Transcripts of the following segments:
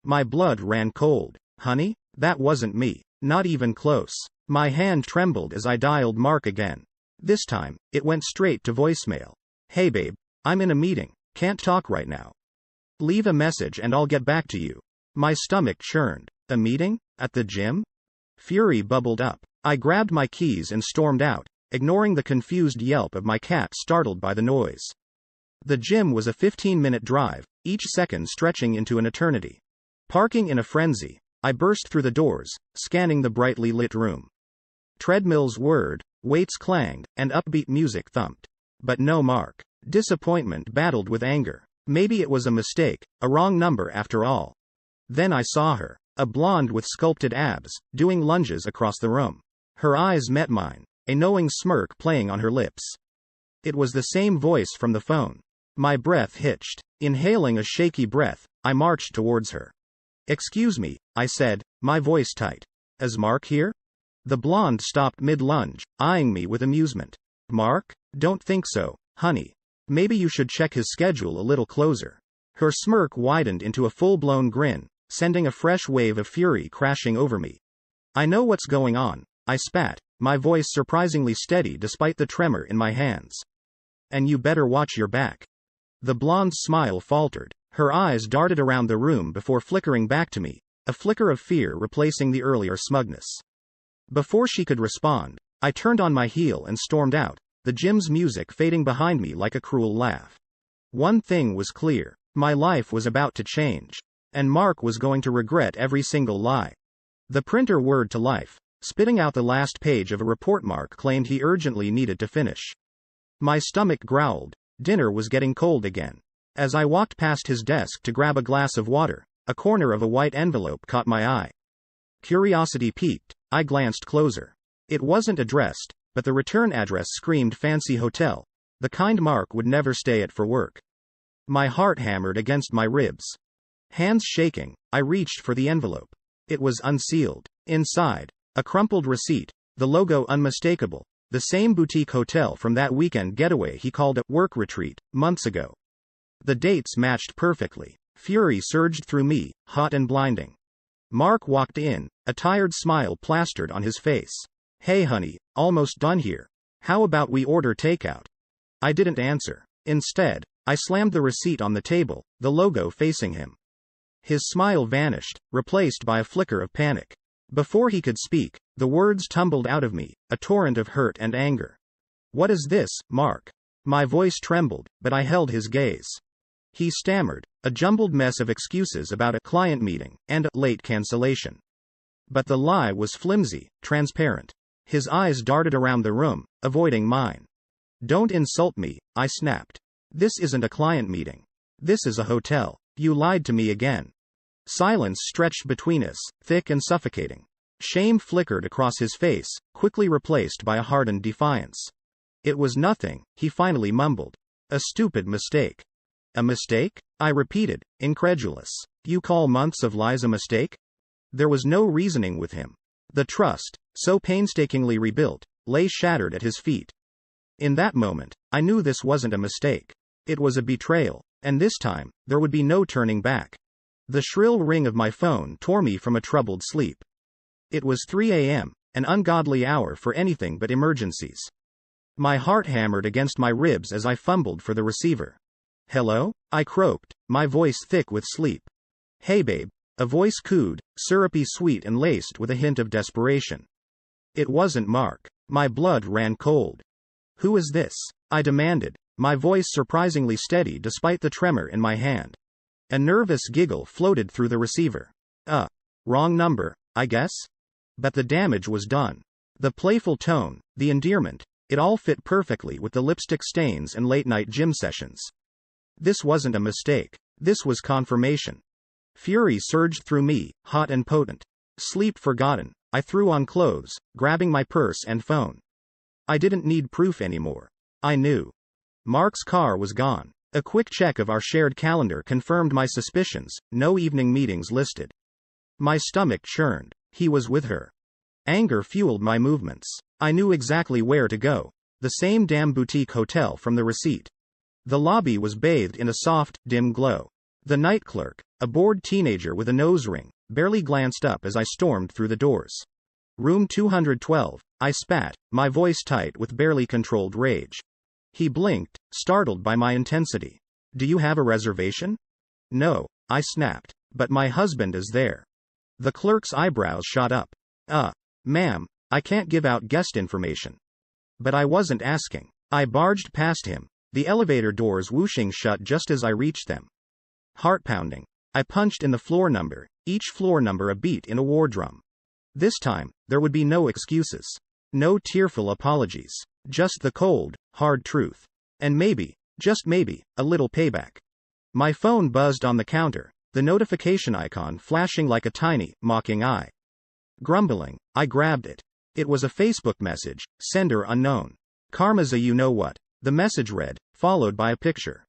My blood ran cold. Honey? That wasn't me. Not even close. My hand trembled as I dialed Mark again. This time, it went straight to voicemail. Hey babe, I'm in a meeting, can't talk right now. Leave a message and I'll get back to you. My stomach churned. A meeting? At the gym? Fury bubbled up. I grabbed my keys and stormed out, ignoring the confused yelp of my cat startled by the noise. The gym was a 15-minute drive, each second stretching into an eternity. Parking in a frenzy, I burst through the doors, scanning the brightly lit room. Treadmills whirred, weights clanged, and upbeat music thumped. But no Mark. Disappointment battled with anger. Maybe it was a mistake, a wrong number after all. Then I saw her, a blonde with sculpted abs, doing lunges across the room. Her eyes met mine, a knowing smirk playing on her lips. It was the same voice from the phone. My breath hitched. Inhaling a shaky breath, I marched towards her. Excuse me, I said, my voice tight. Is Mark here? The blonde stopped mid-lunge, eyeing me with amusement. Mark? Don't think so, honey. Maybe you should check his schedule a little closer. Her smirk widened into a full-blown grin, sending a fresh wave of fury crashing over me. I know what's going on, I spat, my voice surprisingly steady despite the tremor in my hands. And you better watch your back. The blonde's smile faltered, her eyes darted around the room before flickering back to me, a flicker of fear replacing the earlier smugness. Before she could respond, I turned on my heel and stormed out, the gym's music fading behind me like a cruel laugh. One thing was clear, my life was about to change. And Mark was going to regret every single lie. The printer whirred to life, spitting out the last page of a report Mark claimed he urgently needed to finish. My stomach growled. Dinner was getting cold again. As I walked past his desk to grab a glass of water, a corner of a white envelope caught my eye. Curiosity piqued, I glanced closer. It wasn't addressed, but the return address screamed fancy hotel, the kind Mark would never stay at for work. My heart hammered against my ribs. Hands shaking, I reached for the envelope. It was unsealed. Inside, a crumpled receipt, the logo unmistakable, the same boutique hotel from that weekend getaway he called a work retreat months ago. The dates matched perfectly. Fury surged through me, hot and blinding. Mark walked in, a tired smile plastered on his face. Hey honey, almost done here. How about we order takeout? I didn't answer. Instead, I slammed the receipt on the table, the logo facing him. His smile vanished, replaced by a flicker of panic. Before he could speak, the words tumbled out of me, a torrent of hurt and anger. What is this, Mark? My voice trembled, but I held his gaze. He stammered, a jumbled mess of excuses about a client meeting, and a late cancellation. But the lie was flimsy, transparent. His eyes darted around the room, avoiding mine. Don't insult me, I snapped. This isn't a client meeting. This is a hotel. You lied to me again. Silence stretched between us, thick and suffocating. Shame flickered across his face, quickly replaced by a hardened defiance. It was nothing, he finally mumbled. A stupid mistake. A mistake? I repeated, incredulous. You call months of lies a mistake? There was no reasoning with him. The trust, so painstakingly rebuilt, lay shattered at his feet. In that moment, I knew this wasn't a mistake. It was a betrayal, and this time, there would be no turning back. The shrill ring of my phone tore me from a troubled sleep. It was 3 a.m., an ungodly hour for anything but emergencies. My heart hammered against my ribs as I fumbled for the receiver. Hello? I croaked, my voice thick with sleep. Hey babe. A voice cooed, syrupy sweet and laced with a hint of desperation. It wasn't Mark. My blood ran cold. Who is this? I demanded, my voice surprisingly steady despite the tremor in my hand. A nervous giggle floated through the receiver. Wrong number, I guess? But the damage was done. The playful tone, the endearment, it all fit perfectly with the lipstick stains and late-night gym sessions. This wasn't a mistake. This was confirmation. Fury surged through me, hot and potent. Sleep forgotten, I threw on clothes, grabbing my purse and phone. I didn't need proof anymore. I knew. Mark's car was gone. A quick check of our shared calendar confirmed my suspicions, no evening meetings listed. My stomach churned. He was with her. Anger fueled my movements. I knew exactly where to go. The same damn boutique hotel from the receipt. The lobby was bathed in a soft, dim glow. The night clerk, a bored teenager with a nose ring, barely glanced up as I stormed through the doors. Room 212, I spat, my voice tight with barely controlled rage. He blinked, startled by my intensity. Do you have a reservation? No, I snapped, but my husband is there. The clerk's eyebrows shot up. Ma'am, I can't give out guest information. But I wasn't asking. I barged past him, the elevator doors whooshing shut just as I reached them. Heart pounding, I punched in the floor number, each floor number a beat in a war drum. This time, there would be no excuses. No tearful apologies. Just the cold, hard truth. And maybe, just maybe, a little payback. My phone buzzed on the counter, the notification icon flashing like a tiny, mocking eye. Grumbling, I grabbed it. It was a Facebook message, sender unknown. Karma's a you-know-what. The message read, followed by a picture.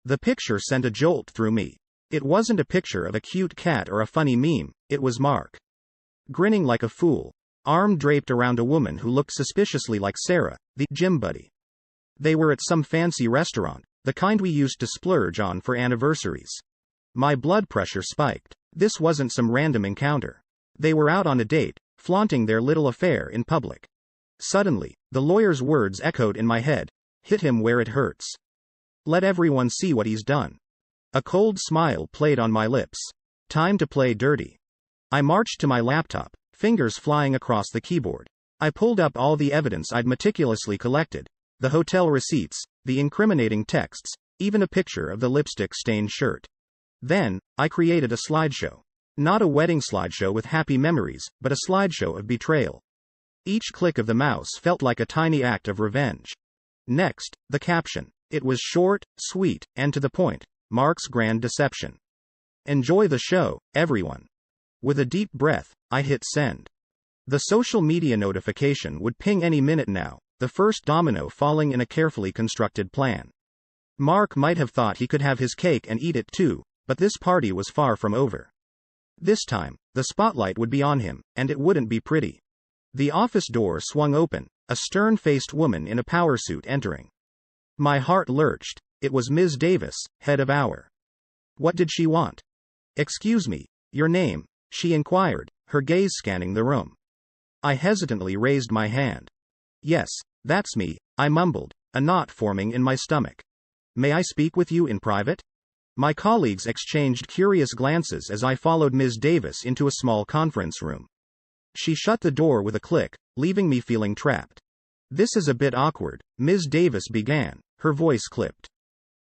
The picture sent a jolt through me. It wasn't a picture of a cute cat or a funny meme, it was Mark. Grinning like a fool, arm draped around a woman who looked suspiciously like Sarah, the gym buddy. They were at some fancy restaurant, the kind we used to splurge on for anniversaries. My blood pressure spiked. This wasn't some random encounter. They were out on a date, flaunting their little affair in public. Suddenly, the lawyer's words echoed in my head. Hit him where it hurts. Let everyone see what he's done. A cold smile played on my lips. Time to play dirty. I marched to my laptop, fingers flying across the keyboard. I pulled up all the evidence I'd meticulously collected. The hotel receipts, the incriminating texts, even a picture of the lipstick-stained shirt. Then, I created a slideshow. Not a wedding slideshow with happy memories, but a slideshow of betrayal. Each click of the mouse felt like a tiny act of revenge. Next, the caption. It was short, sweet, and to the point. Mark's grand deception. Enjoy the show, everyone. With a deep breath, I hit send. The social media notification would ping any minute now, the first domino falling in a carefully constructed plan. Mark might have thought he could have his cake and eat it too, but this party was far from over. This time, the spotlight would be on him, and it wouldn't be pretty. The office door swung open, a stern-faced woman in a power suit entering. My heart lurched. It was Ms. Davis, head of our. What did she want? Excuse me, your name, she inquired, her gaze scanning the room. I hesitantly raised my hand. Yes, that's me, I mumbled, a knot forming in my stomach. May I speak with you in private? My colleagues exchanged curious glances as I followed Ms. Davis into a small conference room. She shut the door with a click, leaving me feeling trapped. This is a bit awkward, Ms. Davis began, her voice clipped.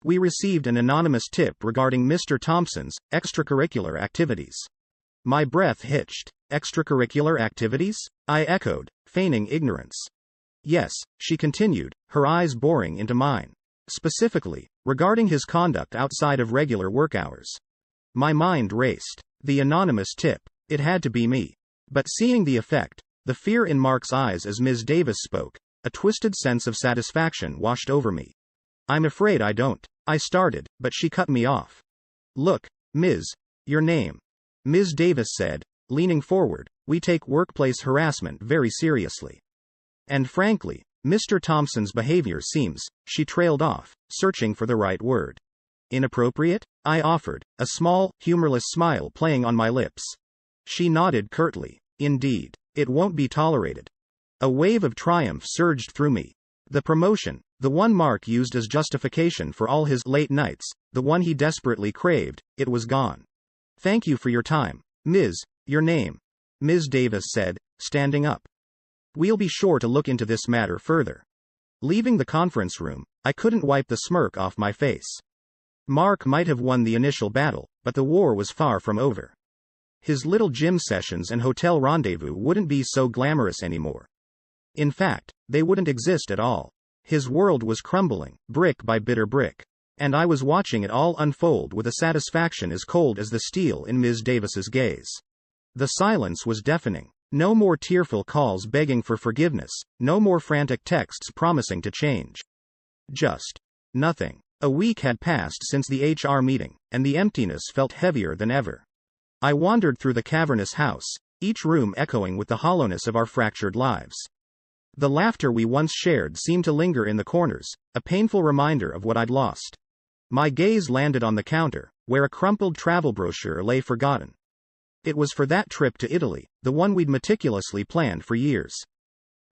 We received an anonymous tip regarding Mr. Thompson's extracurricular activities. My breath hitched. Extracurricular activities? I echoed, feigning ignorance. Yes, she continued, her eyes boring into mine. Specifically, regarding his conduct outside of regular work hours. My mind raced. The anonymous tip. It had to be me. But seeing the effect, the fear in Mark's eyes as Ms. Davis spoke, a twisted sense of satisfaction washed over me. I'm afraid I don't. I started, but she cut me off. Look, Ms. Your name. Ms. Davis said, leaning forward, we take workplace harassment very seriously. And frankly, Mr. Thompson's behavior seems, she trailed off, searching for the right word. Inappropriate? I offered, a small, humorless smile playing on my lips. She nodded curtly. Indeed, it won't be tolerated. A wave of triumph surged through me. The promotion, the one Mark used as justification for all his late nights, the one he desperately craved, it was gone. Thank you for your time, Ms. Your name. Ms. Davis said, standing up. We'll be sure to look into this matter further. Leaving the conference room, I couldn't wipe the smirk off my face. Mark might have won the initial battle, but the war was far from over. His little gym sessions and hotel rendezvous wouldn't be so glamorous anymore. In fact, they wouldn't exist at all. His world was crumbling, brick by bitter brick. And I was watching it all unfold with a satisfaction as cold as the steel in Ms. Davis's gaze. The silence was deafening. No more tearful calls begging for forgiveness, no more frantic texts promising to change. Just nothing. A week had passed since the HR meeting, and the emptiness felt heavier than ever. I wandered through the cavernous house, each room echoing with the hollowness of our fractured lives. The laughter we once shared seemed to linger in the corners, a painful reminder of what I'd lost. My gaze landed on the counter, where a crumpled travel brochure lay forgotten. It was for that trip to Italy, the one we'd meticulously planned for years.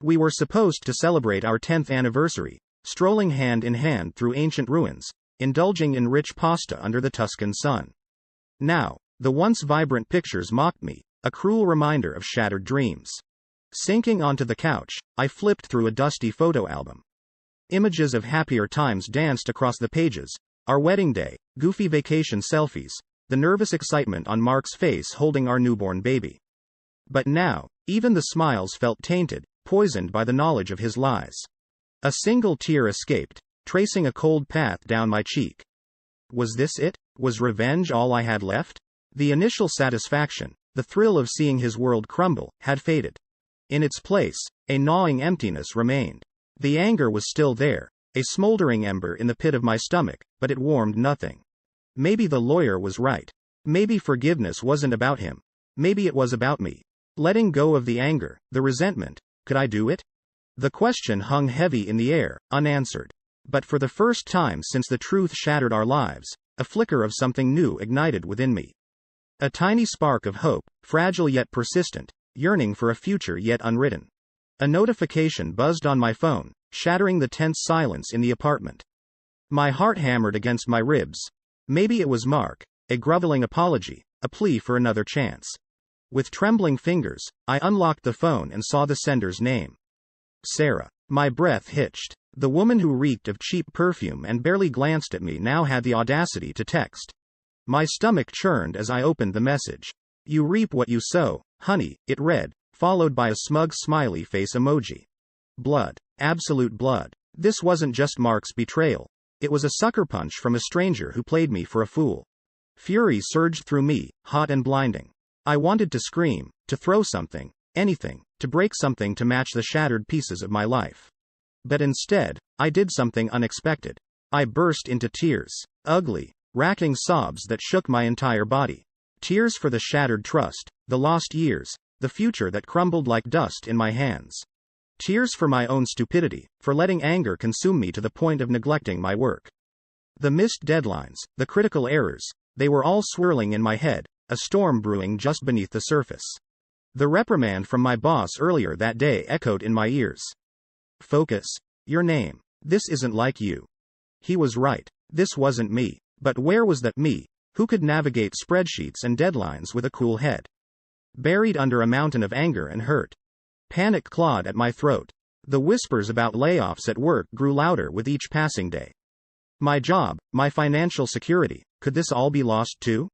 We were supposed to celebrate our 10th anniversary, strolling hand in hand through ancient ruins, indulging in rich pasta under the Tuscan sun. Now, the once vibrant pictures mocked me, a cruel reminder of shattered dreams. Sinking onto the couch, I flipped through a dusty photo album. Images of happier times danced across the pages: our wedding day, goofy vacation selfies, the nervous excitement on Mark's face holding our newborn baby. But now, even the smiles felt tainted, poisoned by the knowledge of his lies. A single tear escaped, tracing a cold path down my cheek. Was this it? Was revenge all I had left? The initial satisfaction, the thrill of seeing his world crumble, had faded. In its place, a gnawing emptiness remained. The anger was still there, a smoldering ember in the pit of my stomach, but it warmed nothing. Maybe the lawyer was right. Maybe forgiveness wasn't about him. Maybe it was about me. Letting go of the anger, the resentment, could I do it? The question hung heavy in the air, unanswered. But for the first time since the truth shattered our lives, a flicker of something new ignited within me. A tiny spark of hope, fragile yet persistent, yearning for a future yet unwritten. A notification buzzed on my phone, shattering the tense silence in the apartment. My heart hammered against my ribs. Maybe it was Mark, a groveling apology, a plea for another chance. With trembling fingers, I unlocked the phone and saw the sender's name. Sarah. My breath hitched. The woman who reeked of cheap perfume and barely glanced at me now had the audacity to text. My stomach churned as I opened the message. "You reap what you sow, honey," it read, followed by a smug smiley face emoji. Blood. Absolute blood. This wasn't just Mark's betrayal. It was a sucker punch from a stranger who played me for a fool. Fury surged through me, hot and blinding. I wanted to scream, to throw something, anything, to break something to match the shattered pieces of my life. But instead, I did something unexpected. I burst into tears. Ugly, racking sobs that shook my entire body. Tears for the shattered trust, the lost years, the future that crumbled like dust in my hands. Tears for my own stupidity, for letting anger consume me to the point of neglecting my work. The missed deadlines, the critical errors, they were all swirling in my head, a storm brewing just beneath the surface. The reprimand from my boss earlier that day echoed in my ears. "Focus. Your name. This isn't like you." He was right. This wasn't me. But where was that me, who could navigate spreadsheets and deadlines with a cool head? Buried under a mountain of anger and hurt. Panic clawed at my throat. The whispers about layoffs at work grew louder with each passing day. My job, my financial security, could this all be lost too?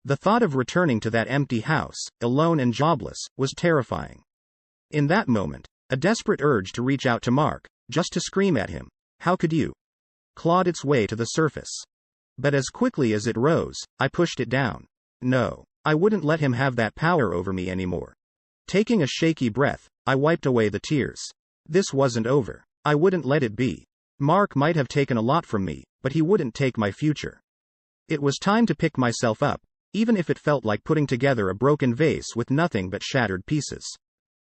The thought of returning to that empty house, alone and jobless, was terrifying. In that moment, a desperate urge to reach out to Mark, just to scream at him, "How could you?" clawed its way to the surface. But as quickly as it rose, I pushed it down. No, I wouldn't let him have that power over me anymore. Taking a shaky breath, I wiped away the tears. This wasn't over. I wouldn't let it be. Mark might have taken a lot from me, but he wouldn't take my future. It was time to pick myself up, even if it felt like putting together a broken vase with nothing but shattered pieces.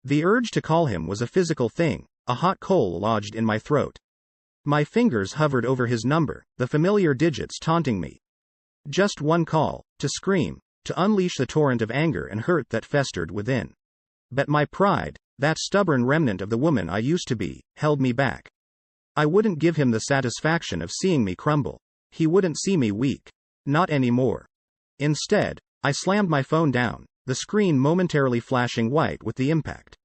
The urge to call him was a physical thing, a hot coal lodged in my throat. My fingers hovered over his number, the familiar digits taunting me. Just one call, to scream, to unleash the torrent of anger and hurt that festered within. But my pride, that stubborn remnant of the woman I used to be, held me back. I wouldn't give him the satisfaction of seeing me crumble. He wouldn't see me weak. Not anymore. Instead, I slammed my phone down, the screen momentarily flashing white with the impact.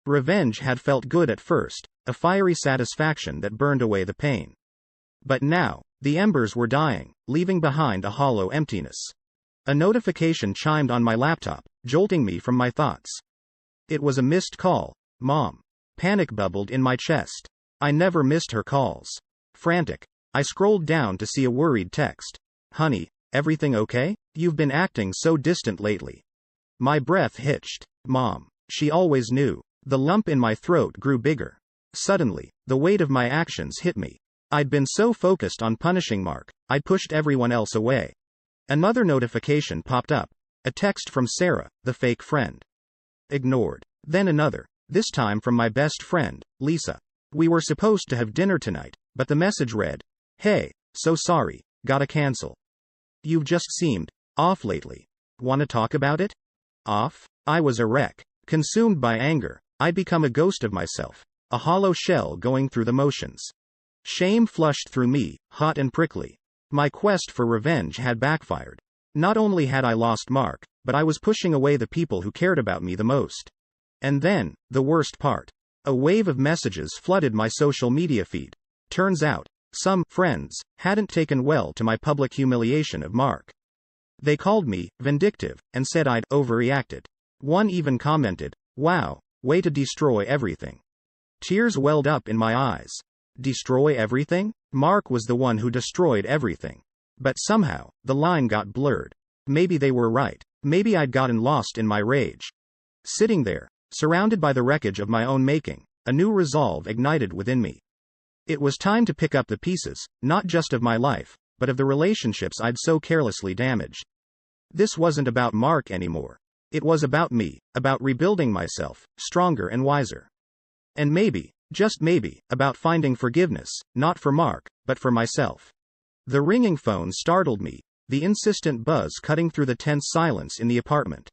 Revenge had felt good at first, a fiery satisfaction that burned away the pain. But now, the embers were dying, leaving behind a hollow emptiness. A notification chimed on my laptop, jolting me from my thoughts. It was a missed call. Mom. Panic bubbled in my chest. I never missed her calls. Frantic, I scrolled down to see a worried text. "Honey, everything okay? You've been acting so distant lately." My breath hitched. Mom. She always knew. The lump in my throat grew bigger. Suddenly, the weight of my actions hit me. I'd been so focused on punishing Mark, I'd pushed everyone else away. Another notification popped up. A text from Sarah, the fake friend. Ignored. Then another, this time from my best friend, Lisa. We were supposed to have dinner tonight, but the message read, "Hey, so sorry, gotta cancel." You've just seemed off lately. Wanna talk about it? Off? I was a wreck. Consumed by anger. I'd become a ghost of myself. A hollow shell going through the motions. Shame flushed through me, hot and prickly. My quest for revenge had backfired. Not only had I lost Mark, but I was pushing away the people who cared about me the most. And then, the worst part. A wave of messages flooded my social media feed. Turns out, some friends hadn't taken well to my public humiliation of Mark. They called me vindictive and said I'd overreacted. One even commented, "Wow, way to destroy everything." Tears welled up in my eyes. Destroy everything? Mark was the one who destroyed everything. But somehow, the line got blurred. Maybe they were right. Maybe I'd gotten lost in my rage. Sitting there, surrounded by the wreckage of my own making, a new resolve ignited within me. It was time to pick up the pieces, not just of my life, but of the relationships I'd so carelessly damaged. This wasn't about Mark anymore. It was about me, about rebuilding myself, stronger and wiser. And maybe, just maybe, about finding forgiveness, not for Mark, but for myself. The ringing phone startled me, the insistent buzz cutting through the tense silence in the apartment.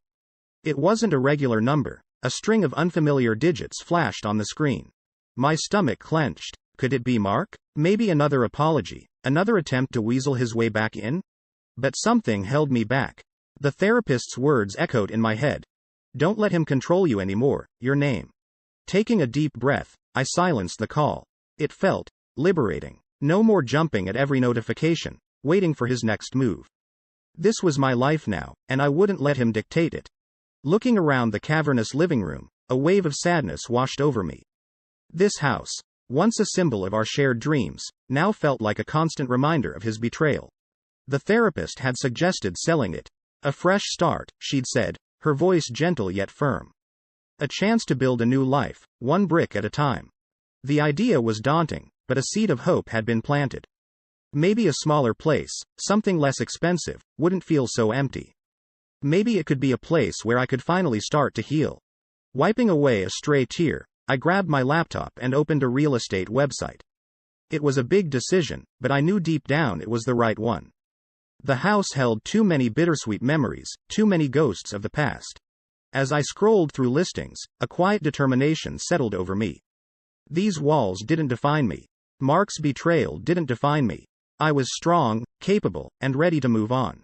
It wasn't a regular number. A string of unfamiliar digits flashed on the screen. My stomach clenched. Could it be Mark? Maybe another apology, another attempt to weasel his way back in? But something held me back. The therapist's words echoed in my head. Don't let him control you anymore, your name. Taking a deep breath, I silenced the call. It felt liberating. No more jumping at every notification, waiting for his next move. This was my life now, and I wouldn't let him dictate it. Looking around the cavernous living room, a wave of sadness washed over me. This house, once a symbol of our shared dreams, now felt like a constant reminder of his betrayal. The therapist had suggested selling it. A fresh start, she'd said, her voice gentle yet firm. A chance to build a new life, one brick at a time. The idea was daunting, but a seed of hope had been planted. Maybe a smaller place, something less expensive, wouldn't feel so empty. Maybe it could be a place where I could finally start to heal. Wiping away a stray tear, I grabbed my laptop and opened a real estate website. It was a big decision, but I knew deep down it was the right one. The house held too many bittersweet memories, too many ghosts of the past. As I scrolled through listings, a quiet determination settled over me. These walls didn't define me. Mark's betrayal didn't define me. I was strong, capable, and ready to move on.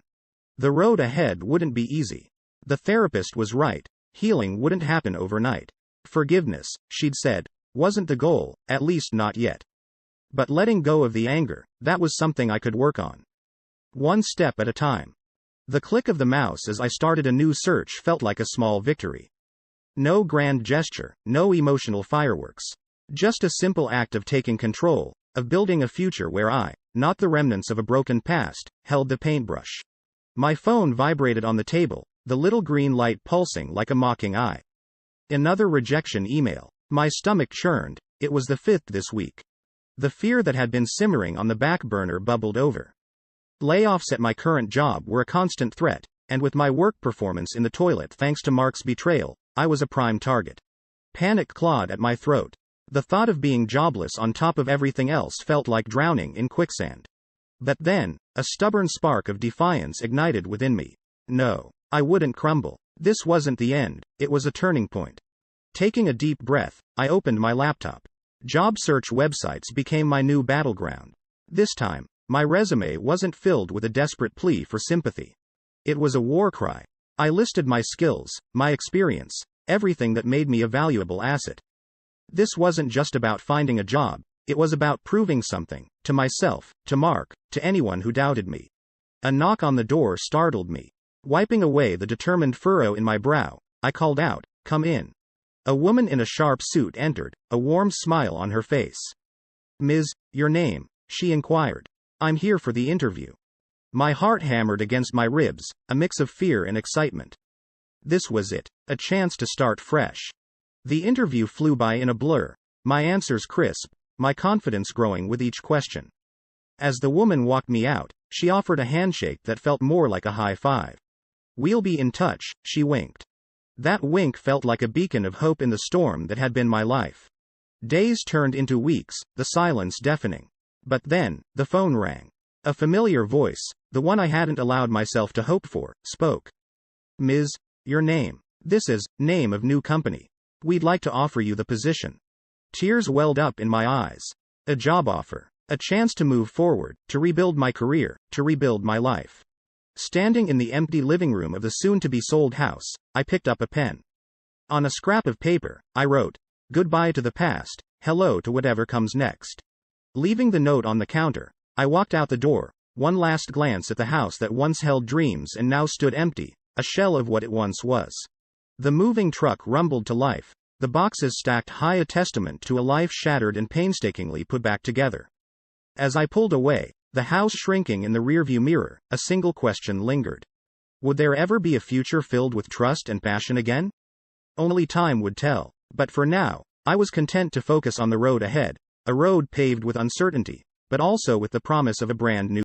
The road ahead wouldn't be easy. The therapist was right. Healing wouldn't happen overnight. Forgiveness, she'd said, wasn't the goal, at least not yet. But letting go of the anger, that was something I could work on. One step at a time. The click of the mouse as I started a new search felt like a small victory. No grand gesture, no emotional fireworks. Just a simple act of taking control, of building a future where I, not the remnants of a broken past, held the paintbrush. My phone vibrated on the table, the little green light pulsing like a mocking eye. Another rejection email. My stomach churned. It was the 5th this week. The fear that had been simmering on the back burner bubbled over. Layoffs at my current job were a constant threat, and with my work performance in the toilet thanks to Mark's betrayal, I was a prime target. Panic clawed at my throat. The thought of being jobless on top of everything else felt like drowning in quicksand. But then, a stubborn spark of defiance ignited within me. No, I wouldn't crumble. This wasn't the end, it was a turning point. Taking a deep breath, I opened my laptop. Job search websites became my new battleground. This time, my resume wasn't filled with a desperate plea for sympathy. It was a war cry. I listed my skills, my experience, everything that made me a valuable asset. This wasn't just about finding a job, it was about proving something, to myself, to Mark, to anyone who doubted me. A knock on the door startled me. Wiping away the determined furrow in my brow, I called out, "Come in." A woman in a sharp suit entered, a warm smile on her face. "Ms., your name?" she inquired. "I'm here for the interview." My heart hammered against my ribs, a mix of fear and excitement. This was it, a chance to start fresh. The interview flew by in a blur, my answers crisp, my confidence growing with each question. As the woman walked me out, she offered a handshake that felt more like a high five. "We'll be in touch," she winked. That wink felt like a beacon of hope in the storm that had been my life. Days turned into weeks, the silence deafening. But then, the phone rang. A familiar voice, the one I hadn't allowed myself to hope for, spoke. Ms. Your name. This is, name of new company. We'd like to offer you the position. Tears welled up in my eyes. A job offer. A chance to move forward, to rebuild my career, to rebuild my life. Standing in the empty living room of the soon-to-be-sold house, I picked up a pen. On a scrap of paper, I wrote, "Goodbye to the past, hello to whatever comes next." Leaving the note on the counter, I walked out the door, one last glance at the house that once held dreams and now stood empty, a shell of what it once was. The moving truck rumbled to life, the boxes stacked high, a testament to a life shattered and painstakingly put back together. As I pulled away, the house shrinking in the rearview mirror, a single question lingered. Would there ever be a future filled with trust and passion again? Only time would tell. But for now, I was content to focus on the road ahead, a road paved with uncertainty, but also with the promise of a brand new